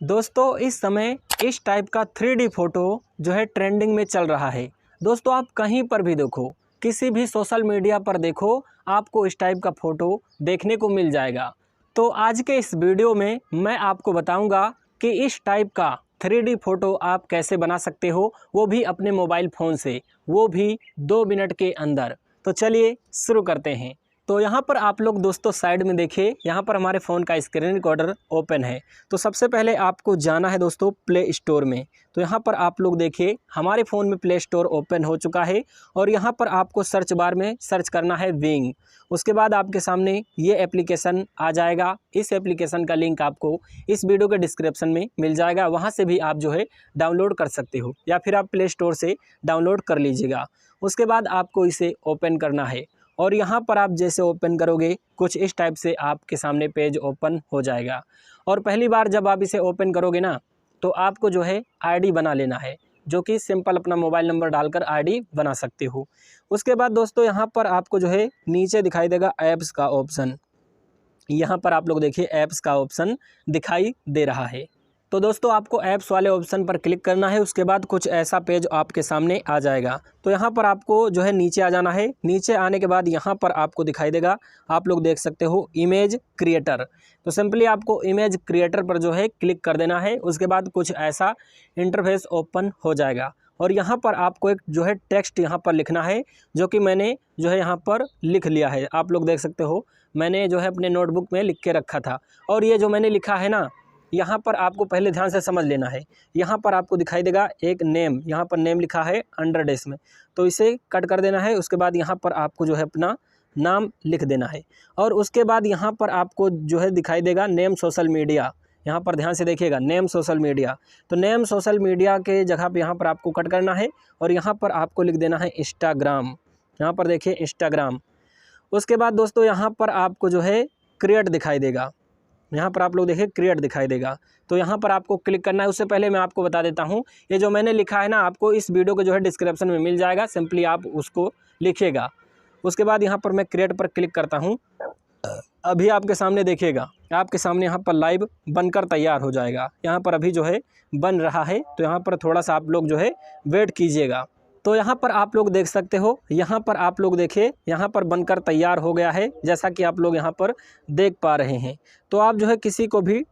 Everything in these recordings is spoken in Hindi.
दोस्तों इस समय इस टाइप का 3D फोटो जो है ट्रेंडिंग में चल रहा है। दोस्तों आप कहीं पर भी देखो, किसी भी सोशल मीडिया पर देखो, आपको इस टाइप का फ़ोटो देखने को मिल जाएगा। तो आज के इस वीडियो में मैं आपको बताऊंगा कि इस टाइप का 3D फोटो आप कैसे बना सकते हो, वो भी अपने मोबाइल फ़ोन से, वो भी 2 मिनट के अंदर। तो चलिए शुरू करते हैं। तो यहाँ पर आप लोग दोस्तों साइड में देखिए, यहाँ पर हमारे फ़ोन का स्क्रीन रिकॉर्डर ओपन है। तो सबसे पहले आपको जाना है दोस्तों प्ले स्टोर में। तो यहाँ पर आप लोग देखिए हमारे फ़ोन में प्ले स्टोर ओपन हो चुका है और यहाँ पर आपको सर्च बार में सर्च करना है विंग। उसके बाद आपके सामने ये एप्लीकेशन आ जाएगा। इस एप्लीकेशन का लिंक आपको इस वीडियो के डिस्क्रिप्शन में मिल जाएगा, वहाँ से भी आप जो है डाउनलोड कर सकते हो या फिर आप प्ले स्टोर से डाउनलोड कर लीजिएगा। उसके बाद आपको इसे ओपन करना है और यहाँ पर आप जैसे ओपन करोगे कुछ इस टाइप से आपके सामने पेज ओपन हो जाएगा। और पहली बार जब आप इसे ओपन करोगे ना, तो आपको जो है आईडी बना लेना है, जो कि सिंपल अपना मोबाइल नंबर डालकर आईडी बना सकते हो। उसके बाद दोस्तों यहाँ पर आपको जो है नीचे दिखाई देगा ऐप्स का ऑप्शन। यहाँ पर आप लोग देखिए ऐप्स का ऑप्शन दिखाई दे रहा है। तो दोस्तों आपको ऐप्स वाले ऑप्शन पर क्लिक करना है। उसके बाद कुछ ऐसा पेज आपके सामने आ जाएगा। तो यहाँ पर आपको जो है नीचे आ जाना है। नीचे आने के बाद यहाँ पर आपको दिखाई देगा, आप लोग देख सकते हो इमेज क्रिएटर। तो सिंपली आपको इमेज क्रिएटर पर जो है क्लिक कर देना है। उसके बाद कुछ ऐसा इंटरफेस ओपन हो जाएगा और यहाँ पर आपको एक जो है टेक्स्ट यहाँ पर लिखना है, जो कि मैंने जो है यहाँ पर लिख लिया है। आप लोग देख सकते हो मैंने जो है अपने नोटबुक में लिख के रखा था। और ये जो मैंने लिखा है ना, यहाँ पर आपको पहले ध्यान से समझ लेना है। यहाँ पर आपको दिखाई देगा एक नेम, यहाँ पर नेम लिखा है अंडर डेश में, तो इसे कट कर देना है। उसके बाद यहाँ पर आपको जो है अपना नाम लिख देना है और उसके बाद यहाँ पर आपको जो है दिखाई देगा नेम सोशल मीडिया। यहाँ पर ध्यान से देखिएगा नेम सोशल मीडिया। तो नेम सोशल मीडिया के जगह पे यहाँ पर आपको कट करना है और यहाँ पर आपको लिख देना है इंस्टाग्राम। यहाँ पर देखिए इंस्टाग्राम। उसके बाद दोस्तों यहाँ पर आपको जो है क्रिएट दिखाई देगा। यहाँ पर आप लोग देखिए क्रिएट दिखाई देगा। तो यहाँ पर आपको क्लिक करना है। उससे पहले मैं आपको बता देता हूँ, ये जो मैंने लिखा है ना, आपको इस वीडियो के जो है डिस्क्रिप्शन में मिल जाएगा। सिंपली आप उसको लिखिएगा। उसके बाद यहाँ पर मैं क्रिएट पर क्लिक करता हूँ। अभी आपके सामने देखिएगा, आपके सामने यहाँ पर लाइव बनकर तैयार हो जाएगा। यहाँ पर अभी जो है बन रहा है, तो यहाँ पर थोड़ा सा आप लोग जो है वेट कीजिएगा। तो यहाँ पर आप लोग देख सकते हो, यहाँ पर आप लोग देखिए यहाँ पर बनकर तैयार हो गया है, जैसा कि आप लोग यहाँ पर देख पा रहे हैं। तो आप जो है किसी को भी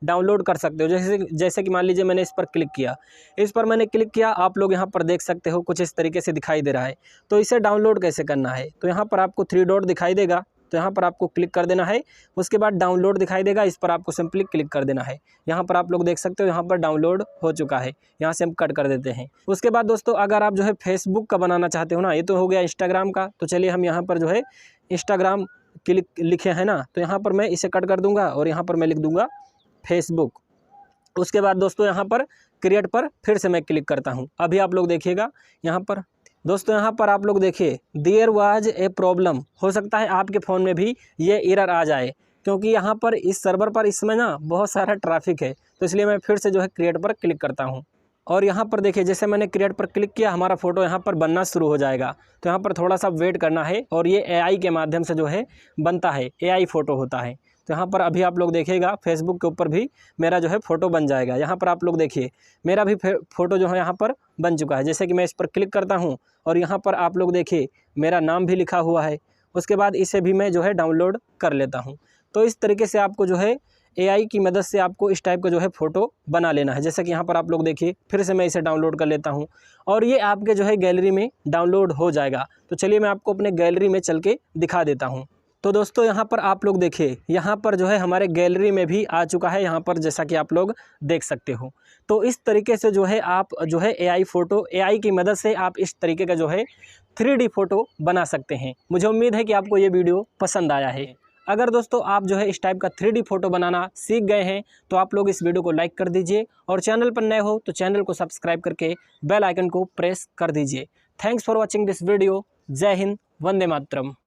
डाउनलोड कर सकते हो। जैसे कि मान लीजिए मैंने इस पर क्लिक किया, इस पर मैंने क्लिक किया, आप लोग यहाँ पर देख सकते हो कुछ इस तरीके से दिखाई दे रहा है। तो इसे डाउनलोड कैसे करना है, तो यहाँ पर आपको 3 डॉट दिखाई देगा, तो यहाँ पर आपको क्लिक कर देना है। उसके बाद डाउनलोड दिखाई देगा, इस पर आपको सिंपली क्लिक कर देना है। यहाँ पर आप लोग देख सकते हो यहाँ पर डाउनलोड हो चुका है। यहाँ से हम कट कर देते हैं। उसके बाद दोस्तों अगर आप जो है फेसबुक का बनाना चाहते हो ना, ये तो हो गया इंस्टाग्राम का, तो चलिए हम यहाँ पर जो है इंस्टाग्राम क्लिक लिखे हैं ना, तो यहाँ पर मैं इसे कट कर दूँगा और यहाँ पर मैं लिख दूँगा फेसबुक। उसके बाद दोस्तों यहाँ पर क्रिएट पर फिर से मैं क्लिक करता हूँ। अभी आप लोग देखिएगा यहाँ पर दोस्तों, यहाँ पर आप लोग देखिए देयर वाज ए प्रॉब्लम। हो सकता है आपके फ़ोन में भी ये एरर आ जाए, क्योंकि यहाँ पर इस सर्वर पर इसमें ना बहुत सारा ट्रैफिक है। तो इसलिए मैं फिर से जो है क्रिएट पर क्लिक करता हूँ और यहाँ पर देखिए जैसे मैंने क्रिएट पर क्लिक किया, हमारा फ़ोटो यहाँ पर बनना शुरू हो जाएगा। तो यहाँ पर थोड़ा सा वेट करना है और ये AI के माध्यम से जो है बनता है, AI फ़ोटो होता है। तो यहाँ पर अभी आप लोग देखिएगा फेसबुक के ऊपर भी मेरा जो है फ़ोटो बन जाएगा। यहाँ पर आप लोग देखिए मेरा भी फ़ोटो जो है यहाँ पर बन चुका है। जैसे कि मैं इस पर क्लिक करता हूँ और यहाँ पर आप लोग देखिए मेरा नाम भी लिखा हुआ है। उसके बाद इसे भी मैं जो है डाउनलोड कर लेता हूँ। तो इस तरीके से आपको जो है AI की मदद से आपको इस टाइप का जो है फ़ोटो बना लेना है। जैसे कि यहाँ पर आप लोग देखिए फिर से मैं इसे डाउनलोड कर लेता हूँ और ये आपके जो है गैलरी में डाउनलोड हो जाएगा। तो चलिए मैं आपको अपने गैलरी में चल के दिखा देता हूँ। तो दोस्तों यहाँ पर आप लोग देखिए यहाँ पर जो है हमारे गैलरी में भी आ चुका है, यहाँ पर जैसा कि आप लोग देख सकते हो। तो इस तरीके से जो है आप जो है AI की मदद से आप इस तरीके का जो है 3D फोटो बना सकते हैं। मुझे उम्मीद है कि आपको ये वीडियो पसंद आया है। अगर दोस्तों आप जो है इस टाइप का 3D फोटो बनाना सीख गए हैं, तो आप लोग इस वीडियो को लाइक कर दीजिए और चैनल पर नए हो तो चैनल को सब्सक्राइब करके बेल आइकन को प्रेस कर दीजिए। Thanks for watching this video. जय हिंद, वंदे मातरम।